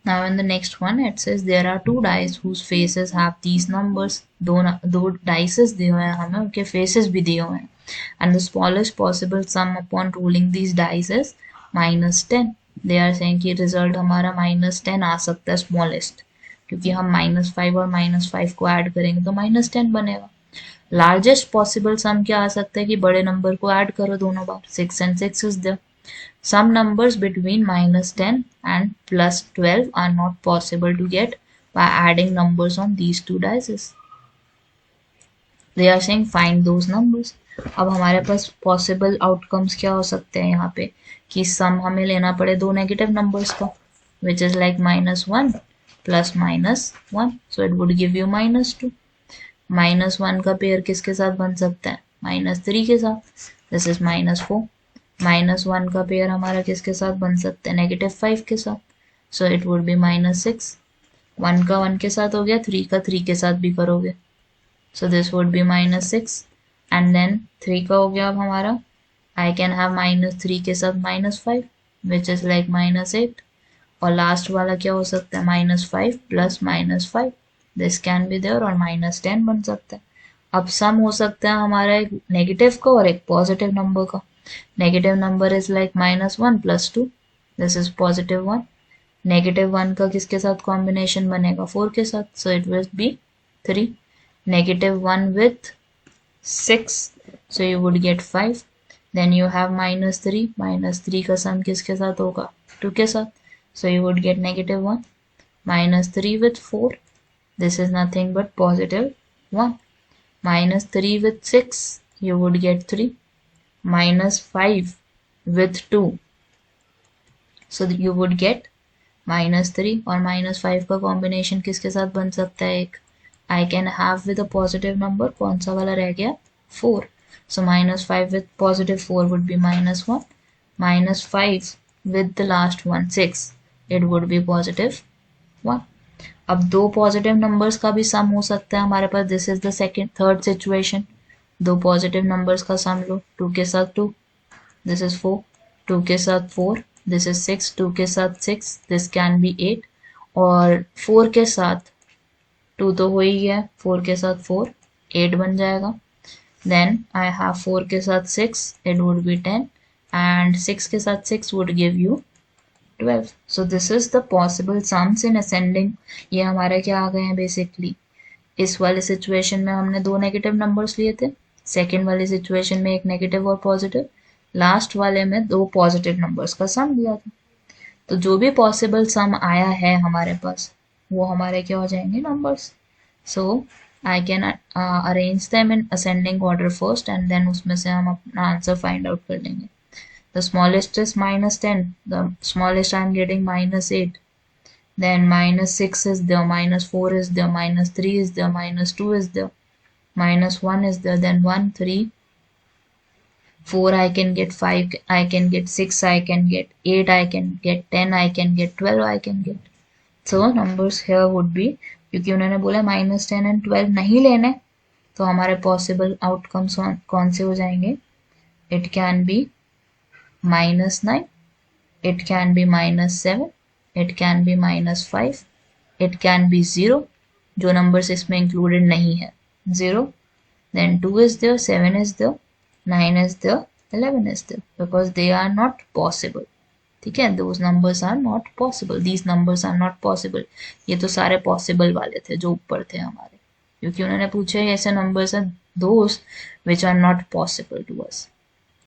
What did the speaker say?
Now in the next one it says there are two dice whose faces have these numbers. दो dices दिए हुए हैं हमें, उनके faces भी दिए हुए हैं. And the smallest possible sum upon rolling these dice is -10. They are saying कि result हमारा -10 आ सकता है smallest, क्योंकि हम -5 और -5 को ऐड करेंगे तो -10 बनेगा. लार्जेस्ट पॉसिबल सम क्या आ सकता है कि बड़े नंबर को ऐड करो दोनों बार. 6 and 6 is there. Some numbers between -10 and +12 are not possible to get by adding numbers on these two dices. They are saying find those numbers. अब हमारे पास possible outcomes क्या हो सकते हैं यहाँ पे कि sum हमें लेना पड़े दो negative numbers का, which is like -1 plus -1, so it would give you -2. -1 का पेयर किसके साथ बन सकता है? -3 के साथ. This is -4. -1 का पेयर हमारा किसके साथ बन सकता है? -5 के साथ. So it would be -6. 1 का 1 के साथ हो गया, 3 का 3 के साथ भी करोगे. So this would be -6. And then 3 का हो गया अब हमारा. I can have -3 के साथ -5, which is like -8. और लास्ट वाला क्या हो सकता है? -5 plus -5. This can be there और -10 बन सकता है. अब सम हो सकता है हमारा एक नेगेटिव का और एक पॉजिटिव नंबर का. Negative number is like -1 plus 2. This is +1. -1 का किसके साथ combination बनेगा? 4 के साथ. So it will be 3. -1 with 6. So you would get 5. Then you have -3. -3 का sum किसके साथ होगा? 2 के साथ. So you would get -1. -3 with 4. This is nothing but +1. -3 with 6. You would get 3. -5 with 2, so you would get -3. और -5 का combination किसके साथ बन सकता है? एक I can have with a positive number. कौन सा वाला रह गया? 4. So -5 with +4 would be -1. -5 with the last one 6, it would be +1. अब दो पॉजिटिव नंबर्स का भी सम हो सकता है हमारे पास. This is the third situation. दो पॉजिटिव नंबर्स का सम लो. 2 के साथ 2, दिस इज 4. 2 के साथ 4, दिस इज 6. 2 के साथ 6, दिस कैन बी 8. और 4 के साथ 2 तो हो ही गया. 4 के साथ 4, 8 बन जाएगा. देन आई हैव 4 के साथ 6, इट वुड बी 10. एंड 6 के साथ 6 would give you 12. So this is the possible sums in ascending. ये हमारे क्या आ गए हैं बेसिकली. इस वाले सिचुएशन में हमने दो नेगेटिव नंबर्स लिए थे. सेकेंड वाली सिचुएशन में एक नेगेटिव और पॉजिटिव. लास्ट वाले में दो पॉजिटिव नंबर्स का सम दिया था. तो जो भी पॉसिबल सम आया है हमारे पास वो हमारे क्या हो जाएंगे? Numbers. So I can arrange them in ascending order first and then उसमें से हम अपना आंसर फाइंड आउट कर लेंगे. The smallest is -10. The smallest I am getting -8. Then -6 is there, -4 is there, -3 is there, -2 is there, -1 is there, then 1, 3, 4 I can get, 5 I can get, 6 I can get, 8 I can get, 10 I can get, 12 I can get. So numbers here would be, क्योंकि उन्होंने बोला -10 and 12 नहीं लेने, तो हमारे possible outcomes कौन से हो जाएंगे? It can be -9, it can be -7, it can be -5, it can be 0. जो numbers इसमें included नहीं है 0. Then 2 is there, 7 is there, 9 is there, 11 is there, because they are not possible. ठीक है, those numbers are not possible. These numbers are not possible. ये तो सारे possible वाले थे जो ऊपर थे हमारे, क्योंकि उन्होंने पूछे ऐसे numbers are those which are not possible to us.